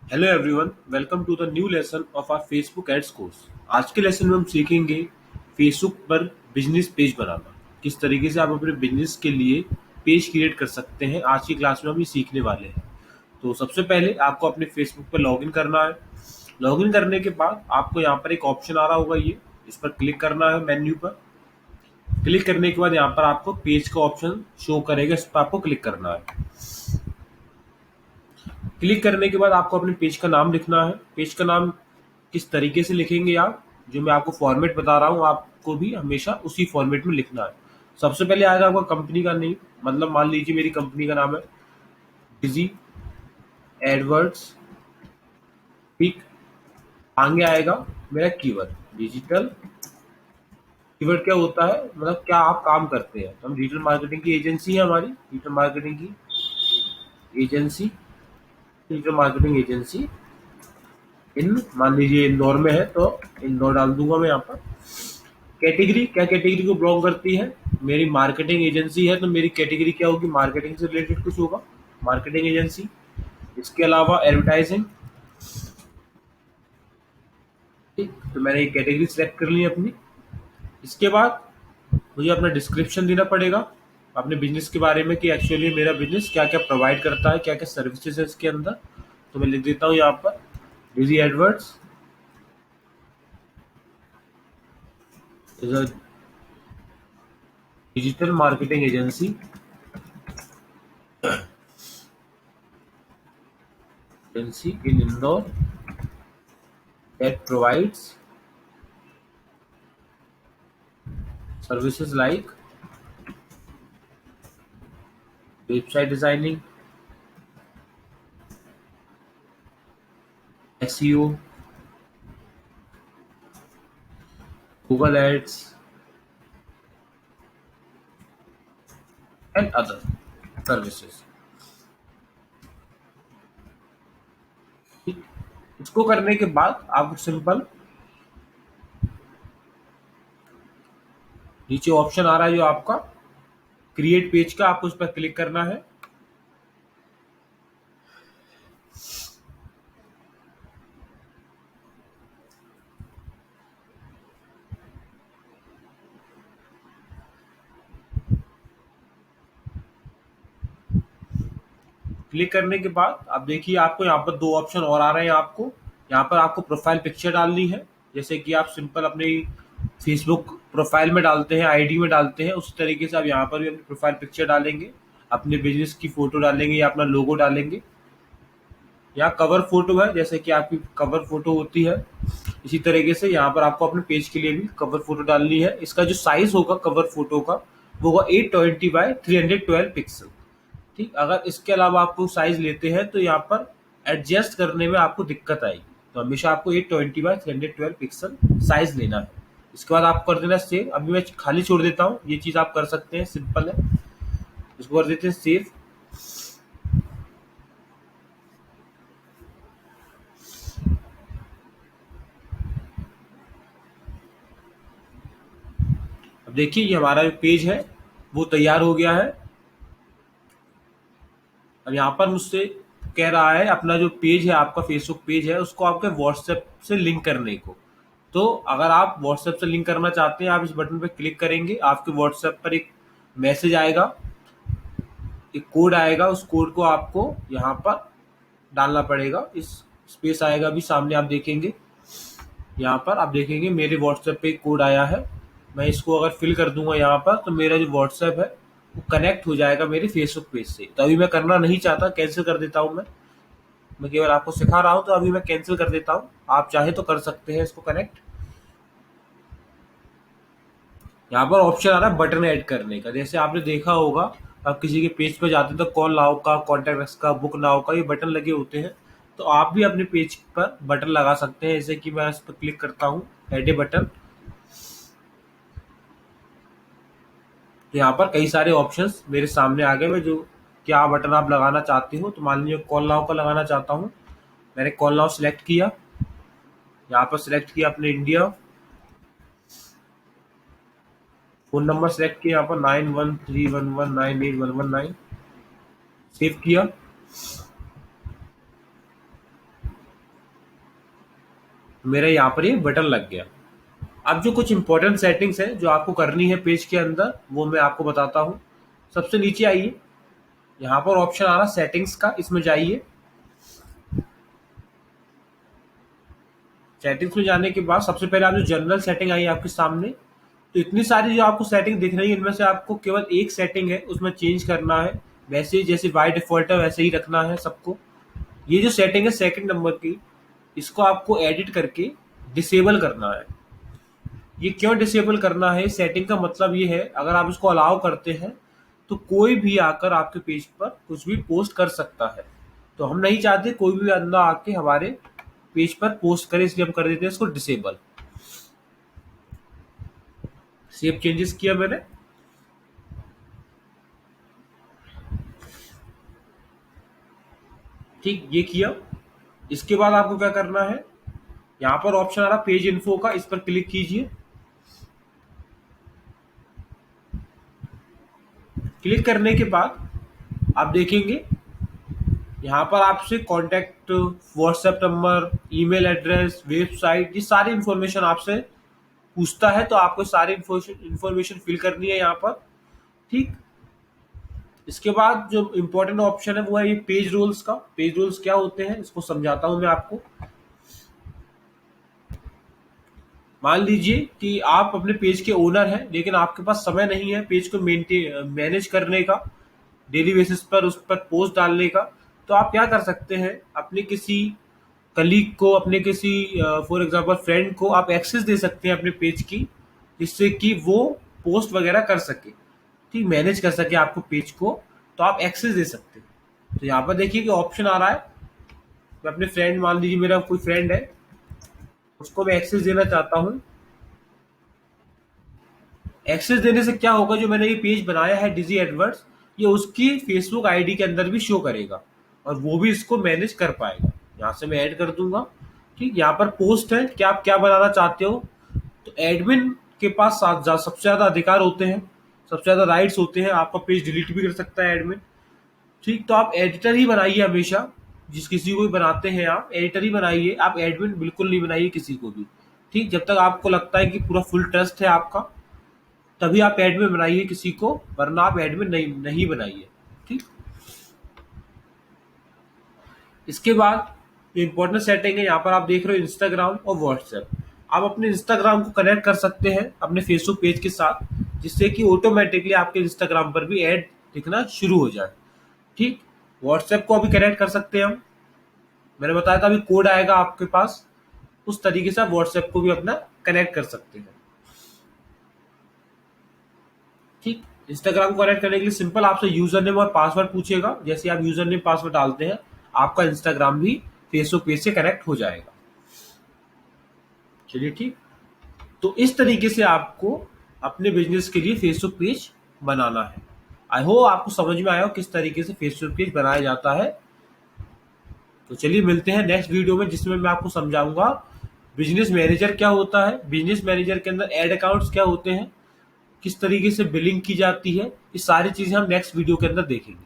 Hello everyone, welcome to the new lesson of our Facebook ads course. आज के lesson में हम सीखेंगे फेसबुक पर बिजनेस पेज बनाना। किस तरीके से आप अपने बिजनेस के लिए पेज क्रिएट कर सकते हैं, आज की क्लास में हम ये सीखने वाले हैं। तो सबसे पहले आपको अपने फेसबुक पर लॉगिन करना है। लॉगिन करने के बाद आपको यहाँ पर एक ऑप्शन आ रहा होगा, ये इस पर क्लिक करना है। मेन्यू पर क्लिक करने के बाद यहाँ पर आपको पेज का ऑप्शन शो करेगा, इस पर आपको क्लिक करना है। क्लिक करने के बाद आपको अपने पेज का नाम लिखना है। पेज का नाम किस तरीके से लिखेंगे आप, जो मैं आपको फॉर्मेट बता रहा हूँ, आपको भी हमेशा उसी फॉर्मेट में लिखना है। सबसे पहले आएगा आपका कंपनी का नेम, मतलब मान लीजिए मेरी कंपनी का नाम है डिजी एडवर्ड्स। ठीक, आगे आएगा मेरा कीवर्ड डिजिटल। कीवर्ड क्या होता है, मतलब क्या आप काम करते हैं। तो हम डिजिटल मार्केटिंग की एजेंसी है, हमारी डिजिटल मार्केटिंग की एजेंसी, डिजिटल मार्केटिंग एजेंसी इन मान लीजिए इंदौर में है, तो इंदौर डाल दूंगा मैं यहाँ पर। कैटेगरी, क्या कैटेगरी को ब्लॉक करती है, मेरी मार्केटिंग एजेंसी है तो मेरी कैटेगरी क्या होगी, मार्केटिंग से रिलेटेड कुछ होगा, मार्केटिंग एजेंसी। इसके अलावा एडवर्टाइजिंग। ठीक, तो मैंने एक कैटेगरी सेलेक्ट कर ली है अपनी। इसके बाद मुझे अपना डिस्क्रिप्शन देना पड़ेगा अपने बिजनेस के बारे में कि एक्चुअली मेरा बिजनेस क्या क्या प्रोवाइड करता है, क्या क्या सर्विसेज है इसके अंदर। तो मैं लिख देता हूँ यहाँ पर Digi Edwards is a digital marketing agency in Indore that provides services like website designing, SEO, Google Ads, and other services। ठीक, इसको करने के बाद आपको सिंपल नीचे ऑप्शन आ रहा है जो आपका क्रिएट पेज का, आपको उस पर क्लिक करना है। क्लिक करने के बाद आप देखिए आपको यहाँ पर दो ऑप्शन और आ रहे हैं। आपको यहाँ पर आपको प्रोफाइल पिक्चर डालनी है, जैसे कि आप सिंपल अपनी फेसबुक प्रोफाइल में डालते हैं, आईडी में डालते हैं, उसी तरीके से आप यहाँ पर भी अपनी प्रोफाइल पिक्चर डालेंगे, अपने बिजनेस की फोटो डालेंगे या अपना लोगो डालेंगे। यहाँ कवर फोटो है, जैसे कि आपकी कवर फोटो होती है, इसी तरीके से यहाँ पर आपको अपने पेज के लिए भी कवर फोटो डालनी है। इसका जो साइज होगा कवर फोटो का, वो होगा 820 by 312 पिक्सल। ठीक, अगर इसके अलावा आपको साइज लेते हैं तो यहाँ पर एडजस्ट करने में आपको दिक्कत आएगी, तो हमेशा आपको 820 by 312 पिक्सल साइज लेना है। इसके बाद आपको कर देना सेव। अभी मैं खाली छोड़ देता हूँ, ये चीज़ आप कर सकते हैं, सिंपल है। इसको कर देते हैं सेव। अब देखिए ये हमारा जो पेज है वो तैयार हो गया है। अब यहाँ पर मुझसे कह रहा है अपना जो पेज है, आपका फेसबुक पेज है, उसको आपके व्हाट्सएप से लिंक करने को। तो अगर आप व्हाट्सएप से लिंक करना चाहते हैं, आप इस बटन पर क्लिक करेंगे, आपके व्हाट्सएप पर एक मैसेज आएगा, एक कोड आएगा, उस कोड को आपको यहाँ पर डालना पड़ेगा। इस स्पेस आएगा, अभी सामने आप देखेंगे, यहाँ पर आप देखेंगे मेरे व्हाट्सएप पे एक कोड आया है। मैं इसको अगर फिल कर दूंगा यहाँ पर, तो मेरा जो व्हाट्सएप है वो कनेक्ट हो जाएगा मेरे फेसबुक पेज से। तो अभी मैं करना नहीं चाहता, कैंसिल कर देता हूँ। मैं केवल आपको सिखा रहा हूँ, तो अभी मैं कैंसिल कर देता हूँ। आप चाहे तो कर सकते हैं इसको कनेक्ट। यहाँ पर ऑप्शन आ रहा है बटन ऐड करने का, जैसे आपने देखा होगा, आप किसी के पेज पर जाते हैं तो कॉल नाउ का, कॉन्टैक्ट का, बुक नाउ का, ये बटन लगे होते हैं। तो आप भी अपने पेज पर बटन लगा सकते हैं, जैसे कि मैं इस पर क्लिक करता हूँ, ऐड ए बटन। तो यहाँ पर कई सारे ऑप्शंस मेरे सामने आ गए। मैं जो क्या बटन आप लगाना चाहते हो, तो मान लीजिए कॉल नाउ का लगाना चाहता हूँ, मैंने कॉल नाउ सेलेक्ट किया। यहाँ पर सेलेक्ट किया अपने इंडिया, फोन नंबर सेलेक्ट किया यहाँ पर 9131198119, सेव किया। मेरा यहाँ पर ये बटन लग गया। अब जो कुछ इंपॉर्टेंट सेटिंग्स है जो आपको करनी है पेज के अंदर, वो मैं आपको बताता हूँ। सबसे नीचे आइए, यहाँ पर ऑप्शन आ रहा सेटिंग्स का, इसमें जाइए। सेटिंग्स में जाने के बाद सबसे पहले आप जो जनरल सेटिंग आई आपके सामने, तो इतनी सारी जो आपको सेटिंग दिख रही है, इनमें से आपको केवल एक सेटिंग है उसमें चेंज करना है। वैसे जैसे बाय डिफॉल्ट है वैसे ही रखना है सबको। ये जो सेटिंग है सेकंड नंबर की, इसको आपको एडिट करके डिसेबल करना है। ये क्यों डिसेबल करना है, सेटिंग का मतलब ये है, अगर आप इसको अलाउ करते हैं तो कोई भी आकर आपके पेज पर कुछ भी पोस्ट कर सकता है। तो हम नहीं चाहते कोई भी बंदा आके हमारे पेज पर पोस्ट करे, इसलिए हम कर देते हैं इसको डिसेबल। सेव चेंजेस किया मैंने। ठीक, ये किया। इसके बाद आपको क्या करना है, यहाँ पर ऑप्शन आ रहा पेज इन्फो का, इस पर क्लिक कीजिए। क्लिक करने के बाद आप देखेंगे यहाँ पर आपसे contact, WhatsApp number, email address, website, ये सारी इंफॉर्मेशन आपसे पूछता है। तो आपको सारी इंफॉर्मेशन फिल करनी है यहाँ पर। ठीक, इसके बाद जो इम्पोर्टेंट ऑप्शन है वो है ये पेज रूल्स का। पेज रूल्स क्या होते हैं इसको समझाता हूं मैं आपको। मान लीजिए कि आप अपने पेज के ओनर हैं, लेकिन आपके पास समय नहीं है पेज को मैनेज करने का, डेली बेसिस पर उस पर पोस्ट डालने का। तो आप क्या कर सकते हैं, अपने किसी कलीग को, अपने किसी फॉर एग्जांपल फ्रेंड को आप एक्सेस दे सकते हैं अपने पेज की, जिससे कि वो पोस्ट वगैरह कर सके, ठीक, मैनेज कर सके आपको पेज को। तो आप एक्सेस दे सकते हैं। तो यहाँ पर देखिए कि ऑप्शन आ रहा है, मैं अपने फ्रेंड, मान लीजिए मेरा कोई फ्रेंड है, उसको मैं एक्सेस देना चाहता हूँ। एक्सेस देने से क्या होगा, जो मैंने ये पेज बनाया है डिजी एडवर्ड्स, ये उसकी फेसबुक आईडी के अंदर भी शो करेगा और वो भी इसको मैनेज कर पाएगा। यहाँ से मैं ऐड कर दूंगा। ठीक, यहाँ पर पोस्ट है कि आप क्या बनाना चाहते हो। तो एडमिन के पास सबसे ज्यादा अधिकार होते हैं, सबसे ज्यादा राइट्स होते हैं। आपका पेज डिलीट भी कर सकता है एडमिन। ठीक, तो आप एडिटर ही बनाइए हमेशा। जिस किसी को भी बनाते हैं आप एडिटर ही बनाइए, आप एडमिन बिल्कुल नहीं बनाइए किसी को भी। ठीक, जब तक आपको लगता है कि पूरा फुल ट्रस्ट है आपका, तभी आप एडमिन बनाइए किसी को, वरना आप एडमिन नहीं बनाइए। ठीक, इसके बाद जो इंपॉर्टेंट सेटिंग है, यहाँ पर आप देख रहे हो इंस्टाग्राम और व्हाट्सएप। आप अपने इंस्टाग्राम को कनेक्ट कर सकते हैं अपने फेसबुक पेज के साथ, जिससे कि ऑटोमेटिकली आपके इंस्टाग्राम पर भी ऐड दिखना शुरू हो जाए। ठीक, व्हाट्सएप को अभी कनेक्ट कर सकते हैं हम, मैंने बताया था अभी कोड आएगा आपके पास, उस तरीके से आप व्हाट्सएप को भी अपना कनेक्ट कर सकते हैं। ठीक, इंस्टाग्राम को कनेक्ट करने के लिए सिंपल आपसे यूजर नेम और पासवर्ड पूछेगा। जैसे आप यूजर नेम पासवर्ड डालते हैं, आपका इंस्टाग्राम भी फेसबुक पेज से कनेक्ट हो जाएगा। चलिए ठीक, तो इस तरीके से आपको अपने बिजनेस के लिए फेसबुक पेज बनाना है। आई होप आपको समझ में आया हो किस तरीके से फेसबुक पेज बनाया जाता है। तो चलिए मिलते हैं नेक्स्ट वीडियो में, जिसमें मैं आपको समझाऊंगा बिजनेस मैनेजर क्या होता है, बिजनेस मैनेजर के अंदर एड अकाउंट्स क्या होते हैं, किस तरीके से बिलिंग की जाती है। ये सारी चीजें हम नेक्स्ट वीडियो के अंदर देखेंगे।